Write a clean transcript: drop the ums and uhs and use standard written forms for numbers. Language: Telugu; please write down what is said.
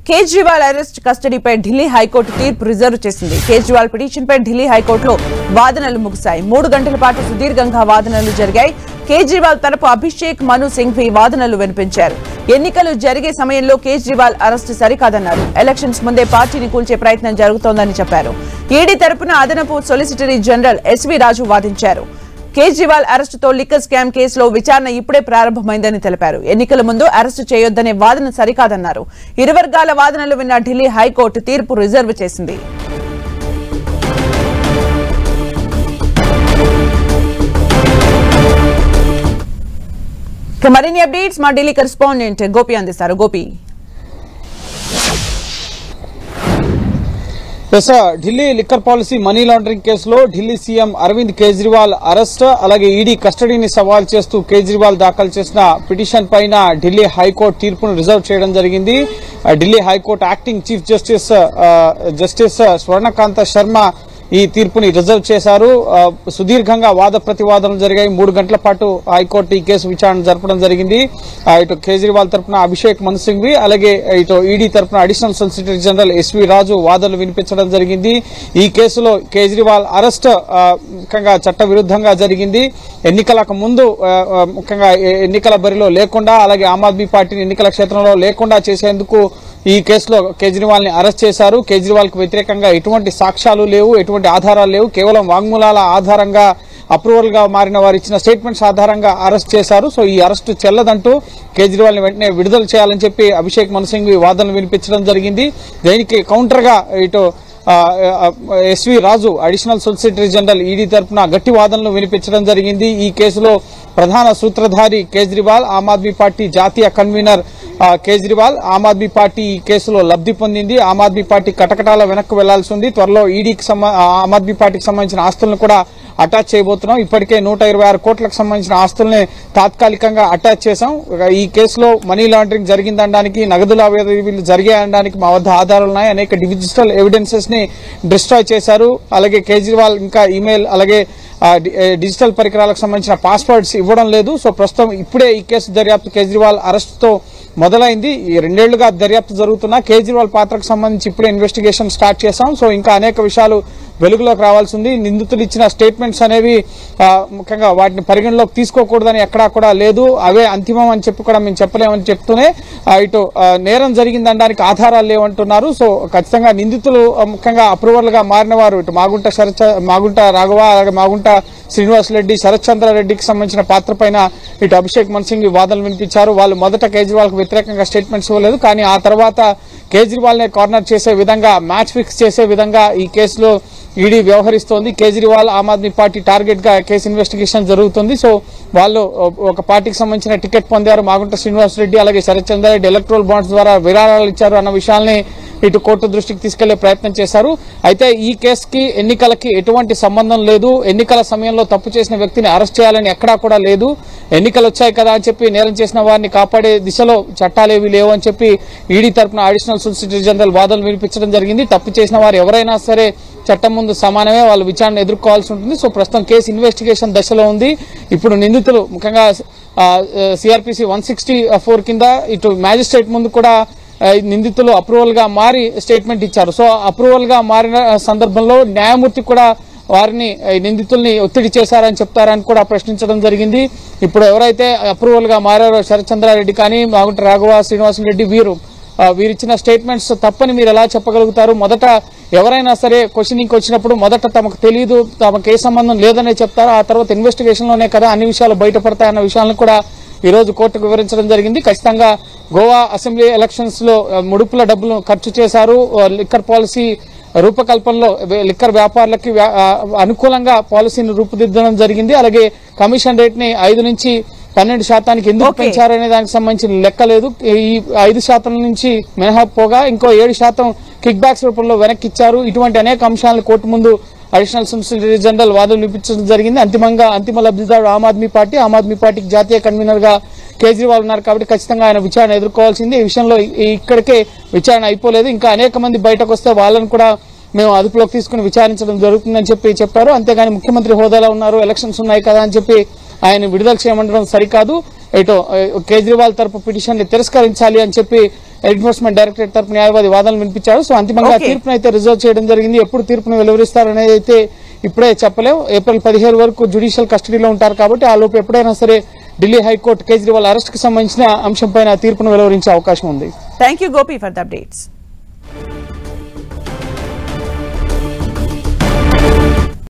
కేజ్రీవాల్ అరెస్ట్ కస్టడీపై ఢిల్లీ హైకోర్టు తీర్పు రిజర్వ్ చేసింది. కేజ్రీవాల్ పిటిషన్పై ఢిల్లీ హైకోర్టులో వాదనలు ముగిశాయి. 3 గంటల పాటు సుదీర్ఘంగా వాదనలు జరిగాయి. కేజ్రీవాల్ తరపు అభిషేక్ మను సింఘ్వి వాదనలు వినిపించారు. ఎన్నికలు జరిగే సమయంలో కేజ్రీవాల్ అరెస్టు సరికాదన్నారు. ఎలక్షన్స్ ముందే పార్టీని కూల్చే ప్రయత్నం జరుగుతోందని చెప్పారు. ఈడీ తరపున అదనపు సొలిసిటరీ జనరల్ ఎస్వి రాజు వాదించారు. కేజ్రీవాల్ అరెస్టుతో లిక్కర్ స్కామ్ కేసులో విచారణ ఇప్పుడే ప్రారంభమైందని తెలిపారు. ఎన్నికల ముందు అరెస్టు చేయొద్దనే వాదన సరికాదన్నారు. ఇరు వర్గాల వాదనలు విన్న ఢిల్లీ హైకోర్టు తీర్పు రిజర్వ్ చేసింది. మరిన్ని అప్డేట్స్ మా ఢిల్లీ కరెస్పాండెంట్ గోపి అందిస్తారు. Gopi, Delhi liquor policy money laundering కేసులో ఢిల్లీ సీఎం అరవింద్ కేజ్రీవాల్ అరెస్ట్, అలాగే ఈడీ కస్టడీని సవాల్ చేస్తూ కేజ్రీవాల్ దాఖలు చేసిన పిటిషన్ పైన ఢిల్లీ హైకోర్టు తీర్పును రిజర్వ్ చేయడం జరిగింది. Delhi high court acting chief justice Swarnakanta Sharma ఈ తీర్పుని రిజర్వ్ చేశారు. సుదీర్ఘంగా వాద ప్రతివాదనలు జరిగాయి. 3 గంటల పాటు హైకోర్టు ఈ కేసు విచారణ జరపడం జరిగింది. ఇటు కేజ్రీవాల్ తరఫున అభిషేక్ మను సింఘ్వి, అలాగే ఇటు ఈడీ తరఫున అడిషనల్ సొలిసిటరీ జనరల్ ఎస్వి రాజు వాదనలు వినిపించడం జరిగింది. ఈ కేసులో కేజ్రీవాల్ అరెస్ట్ ముఖ్యంగా చట్ట విరుద్ధంగా జరిగింది. ఎన్నికలకు ముందు ముఖ్యంగా ఎన్నికల బరిలో లేకుండా, అలాగే ఆమ్ ఆద్మీ పార్టీని ఎన్నికల క్షేత్రంలో లేకుండా చేసేందుకు ఈ కేసులో కేజ్రీవాల్ ని అరెస్ట్ చేశారు. కేజ్రీవాల్ కు వ్యతిరేకంగా ఎటువంటి సాక్ష్యాలు లేవు, ఎటువంటి ఆధారాలు లేవు. కేవలం వాంగ్మూలాల ఆధారంగా అప్రూవల్ గా మారిన వారు ఇచ్చిన స్టేట్మెంట్స్ ఆధారంగా అరెస్ట్ చేశారు. సో ఈ అరెస్టు చెల్లదంటూ కేజ్రీవాల్ ని వెంటనే విడుదల చేయాలని చెప్పి అభిషేక్ మను సింఘ్వి వాదనలు వినిపించడం జరిగింది. దీనికి కౌంటర్ గా ఇటు ఎస్వి రాజు అడిషనల్ సొలిసిటరీ జనరల్ ఈడీ తరఫున గట్టి వాదనలు వినిపించడం జరిగింది. ఈ కేసులో ప్రధాన సూత్రధారి కేజ్రీవాల్, ఆమ్ ఆద్మీ పార్టీ జాతీయ కన్వీనర్ కేజ్రీవాల్. ఆమ్ ఆద్మీ పార్టీ ఈ కేసులో లబ్ధి పొందింది. ఆమ్ ఆద్మీ పార్టీ కటకటాల వెనక్కు వెళ్లాల్సి ఉంది. త్వరలో ఈడీకి ఆమ్ ఆద్మీ పార్టీకి సంబంధించిన ఆస్తులను కూడా అటాచ్ చేయబోతున్నాం. ఇప్పటికే 126 కోట్లకు సంబంధించిన ఆస్తుల్ని తాత్కాలికంగా అటాచ్ చేశాం. ఈ కేసులో మనీ లాండరింగ్ జరిగిందనడానికి, నగదు లావాదేవీలు జరిగాయనడానికి మా వద్ద ఆధారాలు ఉన్నాయి. అనేక డిజిటల్ ఎవిడెన్సెస్ ని డిస్ట్రాయ్ చేశారు. అలాగే కేజ్రీవాల్ ఇంకా ఈమెయిల్, అలాగే డిజిటల్ పరికరాలకు సంబంధించిన పాస్వర్డ్స్ ఇవ్వడం లేదు. సో ప్రస్తుతం ఇప్పుడే ఈ కేసు దర్యాప్తు కేజ్రీవాల్ అరెస్టుతో మొదలైంది. ఈ 2 ఏళ్లుగా దర్యాప్తు జరుగుతున్నా కేజ్రీవాల్ పాత్రకు సంబంధించి ఇప్పుడే ఇన్వెస్టిగేషన్ స్టార్ట్ చేశాం. సో ఇంకా అనేక విషయాలు వెలుగులోకి రావాల్సి ఉంది. నిందితులు ఇచ్చిన స్టేట్మెంట్స్ అనేవి ముఖ్యంగా వాటిని పరిగణలోకి తీసుకోకూడదని ఎక్కడా కూడా లేదు. అవే అంతిమం అని చెప్పి కూడా మేము చెప్పలేమని చెప్తూనే ఇటు నేరం జరిగిందనడానికి ఆధారాలు లేవంటున్నారు. సో ఖచ్చితంగా నిందితులు ముఖ్యంగా అప్రూవల్ గా మారిన వారు ఇటు మాగుంట రాఘవ, అలాగే మాగుంట శ్రీనివాస్ రెడ్డి, శరత్ చంద్ర రెడ్డికి సంబంధించిన పాత్ర పైన ఇటు అభిషేక్ మను సింఘ్వి వాదనలు వినిపించారు. వాళ్ళు మొదట కేజ్రీవాల్ కు వ్యతిరేకంగా స్టేట్మెంట్స్ ఇవ్వలేదు, కానీ ఆ తర్వాత కేజ్రీవాల్ నే కార్నర్ చేసే విధంగా, మ్యాచ్ ఫిక్స్ చేసే విధంగా ఈ కేసులో ED వ్యవహరిస్తోంది. Kejriwal, Aam Aadmi party target గా కేసు ఇన్వెస్టిగేషన్ జరుగుతుంది. సో వాళ్ళు ఒక పార్టీకి సంబంధించిన టికెట్ పొందారు. మాగుంట శ్రీనివాస్ రెడ్డి, అలాగే శరత్ చంద్ర రెడ్డి ఎలక్ట్రల్ బాండ్స్ ద్వారా విరాళాలు ఇచ్చారు అన్న విషయాల్ని ఇటు కోర్టు దృష్టికి తీసుకెళ్లే ప్రయత్నం చేశారు. అయితే ఈ కేసుకి ఎన్నికలకి ఎటువంటి సంబంధం లేదు. ఎన్నికల సమయంలో తప్పు చేసిన వ్యక్తిని అరెస్ట్ చేయాలని ఎక్కడా కూడా లేదు. ఎన్నికలు వచ్చాయి కదా అని చెప్పి నేరం చేసిన వారిని కాపాడే దిశలో చట్టాలేవి లేవు అని చెప్పి ఈడీ తరఫున అడిషనల్ సొలిసిటరీ జనరల్ వాదనలు వినిపించడం జరిగింది. తప్పు చేసిన వారు ఎవరైనా సరే చట్టం ముందు సమానమే, వాళ్ళు విచారణ ఎదుర్కోవాల్సి ఉంటుంది. సో ప్రస్తుతం కేసు ఇన్వెస్టిగేషన్ దశలో ఉంది. ఇప్పుడు నిందితులు ముఖ్యంగా సిఆర్పిసి 164 కింద ఇటు మ్యాజిస్ట్రేట్ ముందు కూడా నిందితులు అప్రూవల్ గా మారి స్టేట్మెంట్ ఇచ్చారు. సో అప్రూవల్ గా మారిన సందర్భంలో న్యాయమూర్తి కూడా వారిని నిందితుల్ని ఒత్తిడి చేశారని చెప్తారని కూడా ప్రశ్నించడం జరిగింది. ఇప్పుడు ఎవరైతే అప్రూవల్ గా మారారో శరత్ చంద్రారెడ్డి కానీ, మాగుంట రాఘవ, శ్రీనివాస్ రెడ్డి, వీరిచ్చిన స్టేట్మెంట్స్ తప్పని మీరు ఎలా చెప్పగలుగుతారు? మొదట ఎవరైనా సరే క్వశ్చనింగ్ వచ్చినప్పుడు మొదట తమకు తెలియదు, తమకు ఏ సంబంధం లేదనే చెప్తారు. ఆ తర్వాత ఇన్వెస్టిగేషన్ లోనే కదా అన్ని విషయాలు బయటపడతాయన్న విషయాలను కూడా ఈ రోజు కోర్టుకు వివరించడం జరిగింది. ఖచ్చితంగా గోవా అసెంబ్లీ ఎలక్షన్స్ లో ముడుపుల డబ్బులు ఖర్చు చేశారు. లిక్కర్ పాలసీ రూపకల్పనలో లిక్కర్ వ్యాపారులకి అనుకూలంగా పాలసీని రూపుదిద్దడం జరిగింది. అలాగే కమిషన్ రేట్ ని 5 నుంచి 12% ఎందుకు పెంచారనే దానికి సంబంధించిన లెక్క లేదు. ఈ 5% నుంచి మినహాపోగా ఇంకో 7% కిక్ బ్యాక్స్ రూపంలో వెనక్కి ఇచ్చారు. ఇటువంటి అనేక అంశాలను కోర్టు ముందు అడిషనల్ సొలిసిటరీ జనరల్ వాదనలు వినిపించడం జరిగింది. అంతిమ లబ్ధిదారుడు ఆమ్ ఆద్మీ పార్టీకి జాతీయ కన్వీనర్ గా కేజ్రీవాల్ ఉన్నారు కాబట్టి ఖచ్చితంగా ఆయన విచారణ ఎదుర్కోవాల్సిందే. ఈ విషయంలో ఇక్కడికే విచారణ అయిపోలేదు. ఇంకా అనేక మంది బయటకు వస్తే వాళ్ళని కూడా మేము అదుపులోకి తీసుకుని విచారించడం జరుగుతుందని చెప్పారు. అంతేగాని ముఖ్యమంత్రి హోదాలో ఉన్నారు, ఎలక్షన్స్ ఉన్నాయి కదా అని చెప్పి ఆయన విడుదల చేయమండడం సరికాదు. ఇటు కేజ్రీవాల్ తరపు పిటిషన్ ని తిరస్కరించాలి అని చెప్పి ఎన్ఫోర్స్మెంట్ డైరెక్టరేట్ తరపు న్యాయవాది వాదనలు వినిపించారు. సో అంతిమంగా తీర్పును అయితే రిజర్వ్ చేయడం జరిగింది. ఎప్పుడు తీర్పును వెలువరిస్తారు అనేది అయితే ఇప్పుడే చెప్పలేం. ఏప్రిల్ 17 వరకు జ్యుడిషియల్ కస్టడీలో ఉంటారు కాబట్టి ఆ లోపు ఎప్పుడైనా సరే ఢిల్లీ హైకోర్టు కేజ్రీవాల్ అరెస్ట్ కు సంబంధించిన అంశంపైన తీర్పును వెలువరించే అవకాశం ఉంది. Thank you Gopi for the updates.